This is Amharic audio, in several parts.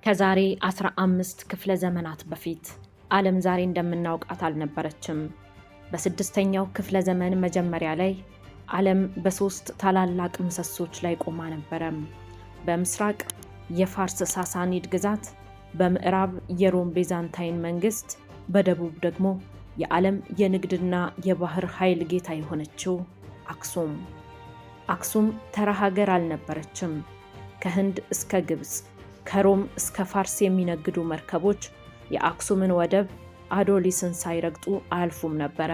ከዛሬ 15 ክፍለ ዘመናት በፊት ዓለም ዛሬ እንደምናውቃት አልነበረችም። በስድስተኛው ክፍለ ዘመን መጀመሪያ ላይ ዓለም በሶስት ታላላቅ ምሰሶች ላይ ቆማ ነበረ። በምስራቅ የፋርስ ሳሳኒድ ግዛት፣ በምዕራብ የሮም ቤዛንታይን መንግስት፣ በደቡብ ደግሞ የዓለም የንግድና የባህር ኃይል ጌታ የሆነችው አክሱም። አክሱም ተራ ሀገር አልነበረችም። ከህንድ እስከ ግብፅ፣ ከሮም እስከ ፋርስ የሚነግዱ መርከቦች የአክሱምን ወደብ አዶሊስን ሳይረግጡ አያልፉም ነበረ።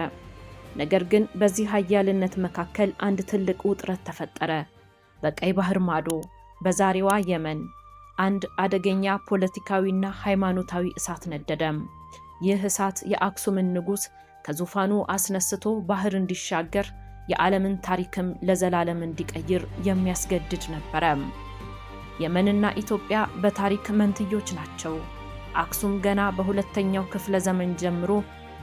ነገር ግን በዚህ ኃያልነት መካከል አንድ ትልቅ ውጥረት ተፈጠረ። በቀይ ባህር ማዶ በዛሬዋ የመን አንድ አደገኛ ፖለቲካዊና ሃይማኖታዊ እሳት ነደደ። ይህ እሳት የአክሱምን ንጉሥ ከዙፋኑ አስነስቶ ባህር እንዲሻገር የዓለምን ታሪክም ለዘላለም እንዲቀይር የሚያስገድድ ነበረ። የመንና ኢትዮጵያ በታሪክ መንትዮች ናቸው። አክሱም ገና በሁለተኛው ክፍለ ዘመን ጀምሮ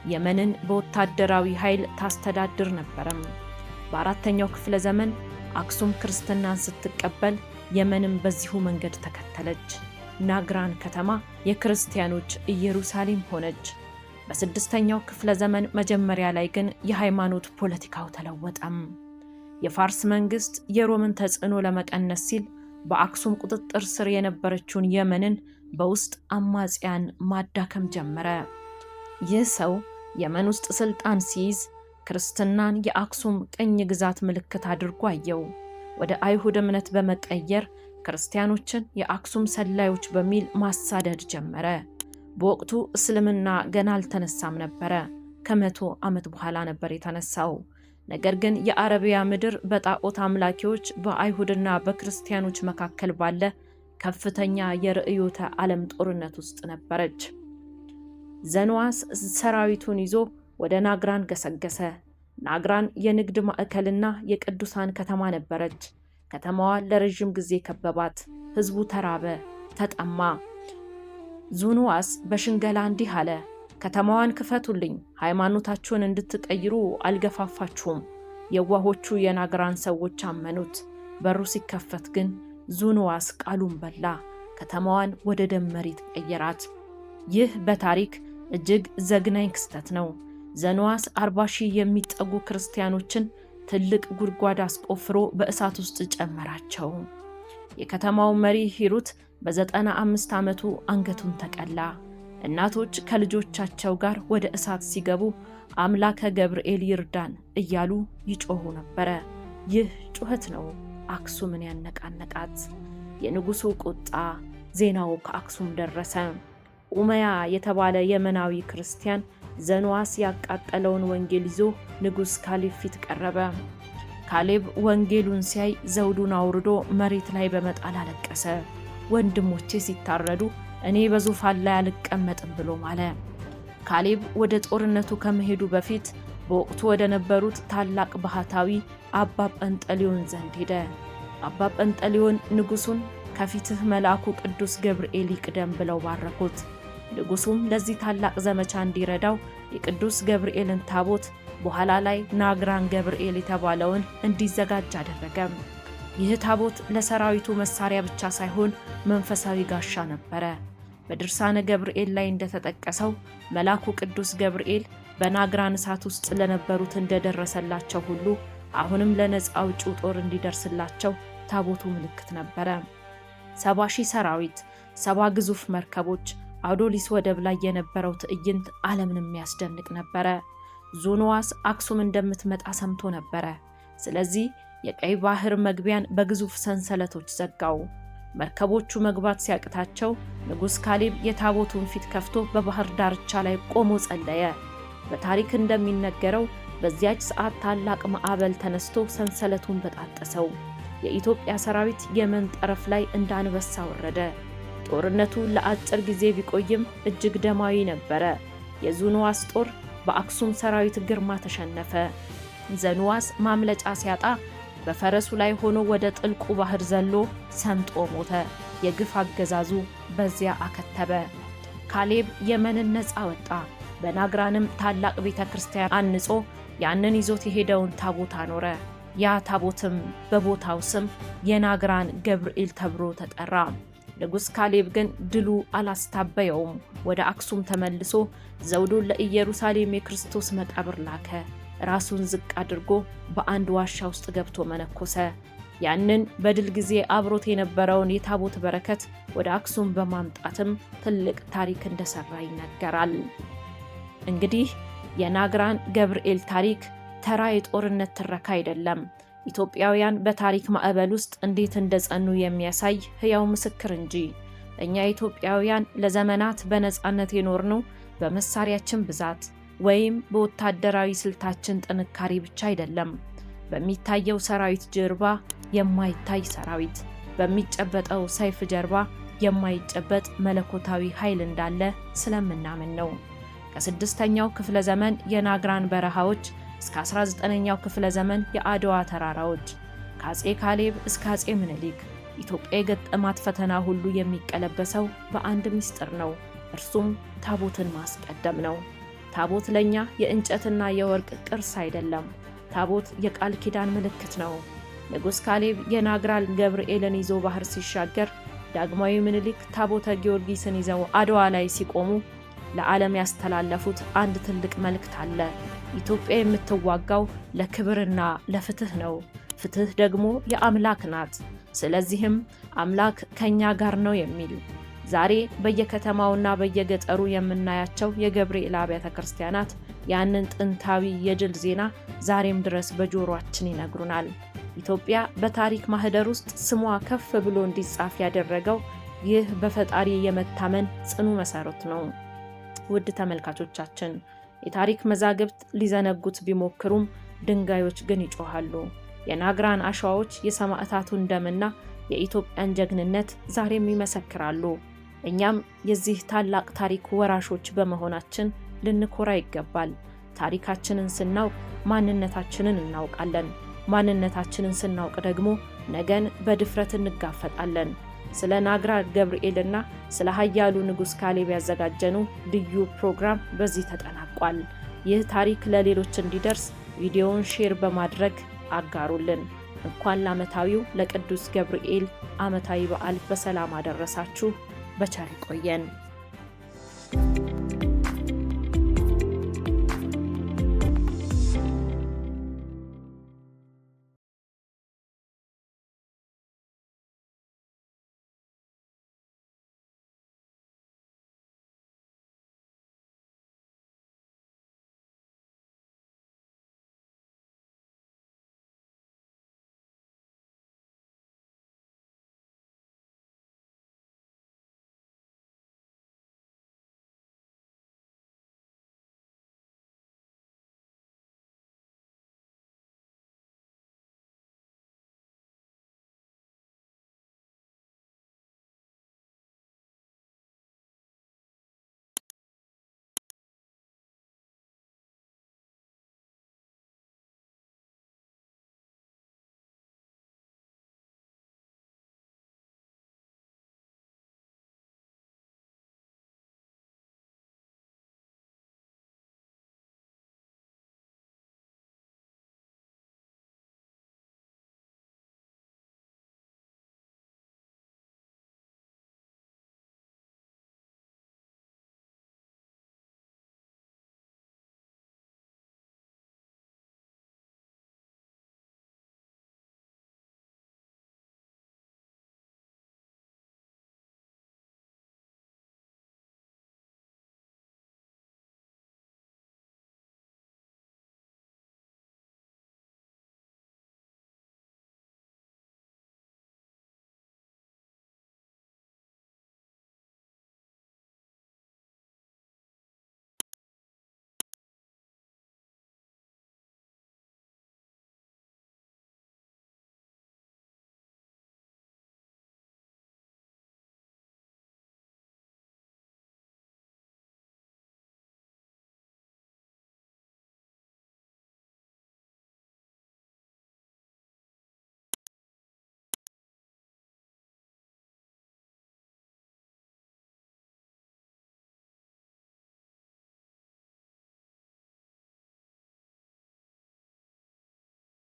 የመንን በወታደራዊ ኃይል ታስተዳድር ነበረም። በአራተኛው ክፍለ ዘመን አክሱም ክርስትናን ስትቀበል የመንም በዚሁ መንገድ ተከተለች። ናግራን ከተማ የክርስቲያኖች ኢየሩሳሌም ሆነች። በስድስተኛው ክፍለ ዘመን መጀመሪያ ላይ ግን የሃይማኖት ፖለቲካው ተለወጠም። የፋርስ መንግስት የሮምን ተጽዕኖ ለመቀነስ ሲል በአክሱም ቁጥጥር ስር የነበረችውን የመንን በውስጥ አማጽያን ማዳከም ጀመረ። ይህ ሰው የመን ውስጥ ስልጣን ሲይዝ ክርስትናን የአክሱም ቅኝ ግዛት ምልክት አድርጎ አየው። ወደ አይሁድ እምነት በመቀየር ክርስቲያኖችን የአክሱም ሰላዮች በሚል ማሳደድ ጀመረ። በወቅቱ እስልምና ገና አልተነሳም ነበረ። ከ100 ዓመት በኋላ ነበር የተነሳው። ነገር ግን የአረቢያ ምድር በጣዖት አምላኪዎች በአይሁድና በክርስቲያኖች መካከል ባለ ከፍተኛ የርዕዮተ ዓለም ጦርነት ውስጥ ነበረች። ዘንዋስ ሰራዊቱን ይዞ ወደ ናግራን ገሰገሰ። ናግራን የንግድ ማዕከልና የቅዱሳን ከተማ ነበረች። ከተማዋ ለረጅም ጊዜ ከበባት። ህዝቡ ተራበ፣ ተጠማ። ዙኑዋስ በሽንገላ እንዲህ አለ፣ ከተማዋን ክፈቱልኝ፣ ሃይማኖታችሁን እንድትቀይሩ አልገፋፋችሁም። የዋሆቹ የናግራን ሰዎች አመኑት። በሩ ሲከፈት ግን ዙኑዋስ ቃሉን በላ፣ ከተማዋን ወደ ደም መሬት ቀየራት። ይህ በታሪክ እጅግ ዘግናኝ ክስተት ነው። ዘንዋስ 40,000 የሚጠጉ ክርስቲያኖችን ትልቅ ጉድጓድ አስቆፍሮ በእሳት ውስጥ ጨመራቸው። የከተማው መሪ ሂሩት በ95 ዓመቱ አንገቱን ተቀላ። እናቶች ከልጆቻቸው ጋር ወደ እሳት ሲገቡ አምላከ ገብርኤል ይርዳን እያሉ ይጮሁ ነበረ። ይህ ጩኸት ነው አክሱምን ያነቃነቃት። የንጉሱ ቁጣ ዜናው ከአክሱም ደረሰ። ኡመያ የተባለ የመናዊ ክርስቲያን ዘንዋስ ያቃጠለውን ወንጌል ይዞ ንጉስ ካሌብ ፊት ቀረበ። ካሌብ ወንጌሉን ሲያይ ዘውዱን አውርዶ መሬት ላይ በመጣል አለቀሰ። ወንድሞቼ ሲታረዱ እኔ በዙፋን ላይ አልቀመጥም ብሎ ማለ። ካሌብ ወደ ጦርነቱ ከመሄዱ በፊት በወቅቱ ወደ ነበሩት ታላቅ ባህታዊ አባ ጰንጠሌዎን ዘንድ ሄደ። አባ ጰንጠሌዎን ንጉሱን ከፊትህ መልአኩ ቅዱስ ገብርኤል ይቅደም ብለው ባረኩት። ንጉሱም ለዚህ ታላቅ ዘመቻ እንዲረዳው የቅዱስ ገብርኤልን ታቦት በኋላ ላይ ናግራን ገብርኤል የተባለውን እንዲዘጋጅ አደረገ። ይህ ታቦት ለሰራዊቱ መሳሪያ ብቻ ሳይሆን መንፈሳዊ ጋሻ ነበረ። በድርሳነ ገብርኤል ላይ እንደተጠቀሰው መልአኩ ቅዱስ ገብርኤል በናግራን እሳት ውስጥ ለነበሩት እንደደረሰላቸው ሁሉ አሁንም ለነፃ አውጪው ጦር እንዲደርስላቸው ታቦቱ ምልክት ነበረ። 70,000 ሰራዊት፣ 70 ግዙፍ መርከቦች፣ አዶሊስ ወደብ ላይ የነበረው ትዕይንት ዓለምን የሚያስደንቅ ነበረ። ዙኑዋስ አክሱም እንደምትመጣ ሰምቶ ነበረ። ስለዚህ የቀይ ባህር መግቢያን በግዙፍ ሰንሰለቶች ዘጋው። መርከቦቹ መግባት ሲያቅታቸው ንጉስ ካሌብ የታቦቱን ፊት ከፍቶ በባህር ዳርቻ ላይ ቆሞ ጸለየ። በታሪክ እንደሚነገረው በዚያች ሰዓት ታላቅ ማዕበል ተነስቶ ሰንሰለቱን በጣጠሰው። የኢትዮጵያ ሰራዊት የመን ጠረፍ ላይ እንደ አንበሳ ወረደ። ጦርነቱ ለአጭር ጊዜ ቢቆይም እጅግ ደማዊ ነበረ። የዙኑዋስ ጦር በአክሱም ሰራዊት ግርማ ተሸነፈ። ዘንዋስ ማምለጫ ሲያጣ በፈረሱ ላይ ሆኖ ወደ ጥልቁ ባህር ዘሎ ሰምጦ ሞተ። የግፍ አገዛዙ በዚያ አከተበ። ካሌብ የመንን ነፃ ወጣ። በናግራንም ታላቅ ቤተ ክርስቲያን አንጾ ያንን ይዞት የሄደውን ታቦት አኖረ። ያ ታቦትም በቦታው ስም የናግራን ገብርኤል ተብሎ ተጠራ። ንጉሥ ካሌብ ግን ድሉ አላስታበየውም። ወደ አክሱም ተመልሶ ዘውዱን ለኢየሩሳሌም የክርስቶስ መቃብር ላከ። ራሱን ዝቅ አድርጎ በአንድ ዋሻ ውስጥ ገብቶ መነኮሰ። ያንን በድል ጊዜ አብሮት የነበረውን የታቦት በረከት ወደ አክሱም በማምጣትም ትልቅ ታሪክ እንደሰራ ይነገራል። እንግዲህ የናግራን ገብርኤል ታሪክ ተራ የጦርነት ትረካ አይደለም። ኢትዮጵያውያን በታሪክ ማዕበል ውስጥ እንዴት እንደጸኑ የሚያሳይ ሕያው ምስክር እንጂ። እኛ ኢትዮጵያውያን ለዘመናት በነጻነት የኖርነው በመሳሪያችን ብዛት ወይም በወታደራዊ ስልታችን ጥንካሬ ብቻ አይደለም። በሚታየው ሰራዊት ጀርባ የማይታይ ሰራዊት፣ በሚጨበጠው ሰይፍ ጀርባ የማይጨበጥ መለኮታዊ ኃይል እንዳለ ስለምናምን ነው። ከ6ኛው ክፍለ ዘመን የናግራን በረሃዎች እስከ 19ኛው ክፍለ ዘመን የአድዋ ተራራዎች፣ ከአፄ ካሌብ እስከ አፄ ምኒልክ ኢትዮጵያ የገጠማት ፈተና ሁሉ የሚቀለበሰው በአንድ ምስጢር ነው። እርሱም ታቦትን ማስቀደም ነው። ታቦት ለኛ የእንጨትና የወርቅ ቅርስ አይደለም። ታቦት የቃል ኪዳን ምልክት ነው። ንጉሥ ካሌብ የናግራን ገብርኤልን ይዞ ባህር ሲሻገር፣ ዳግማዊ ምኒልክ ታቦተ ጊዮርጊስን ይዘው አድዋ ላይ ሲቆሙ ለዓለም ያስተላለፉት አንድ ትልቅ መልእክት አለ። ኢትዮጵያ የምትዋጋው ለክብርና ለፍትህ ነው። ፍትህ ደግሞ የአምላክ ናት። ስለዚህም አምላክ ከኛ ጋር ነው የሚል። ዛሬ በየከተማውና በየገጠሩ የምናያቸው የገብርኤል አብያተ ክርስቲያናት ያንን ጥንታዊ የድል ዜና ዛሬም ድረስ በጆሮአችን ይነግሩናል። ኢትዮጵያ በታሪክ ማህደር ውስጥ ስሟ ከፍ ብሎ እንዲጻፍ ያደረገው ይህ በፈጣሪ የመታመን ጽኑ መሰረት ነው። ውድ ተመልካቾቻችን፣ የታሪክ መዛግብት ሊዘነጉት ቢሞክሩም ድንጋዮች ግን ይጮሃሉ። የናግራን አሸዋዎች የሰማዕታቱን ደምና የኢትዮጵያን ጀግንነት ዛሬም ይመሰክራሉ። እኛም የዚህ ታላቅ ታሪክ ወራሾች በመሆናችን ልንኮራ ይገባል። ታሪካችንን ስናውቅ ማንነታችንን እናውቃለን። ማንነታችንን ስናውቅ ደግሞ ነገን በድፍረት እንጋፈጣለን። ስለ ናግራን ገብርኤልና ስለ ኃያሉ ንጉሥ ካሌብ ያዘጋጀነው ልዩ ፕሮግራም በዚህ ተጠናቋል። ይህ ታሪክ ለሌሎች እንዲደርስ ቪዲዮውን ሼር በማድረግ አጋሩልን። እንኳን ለዓመታዊው ለቅዱስ ገብርኤል ዓመታዊ በዓል በሰላም አደረሳችሁ። በቸር ይቆየን።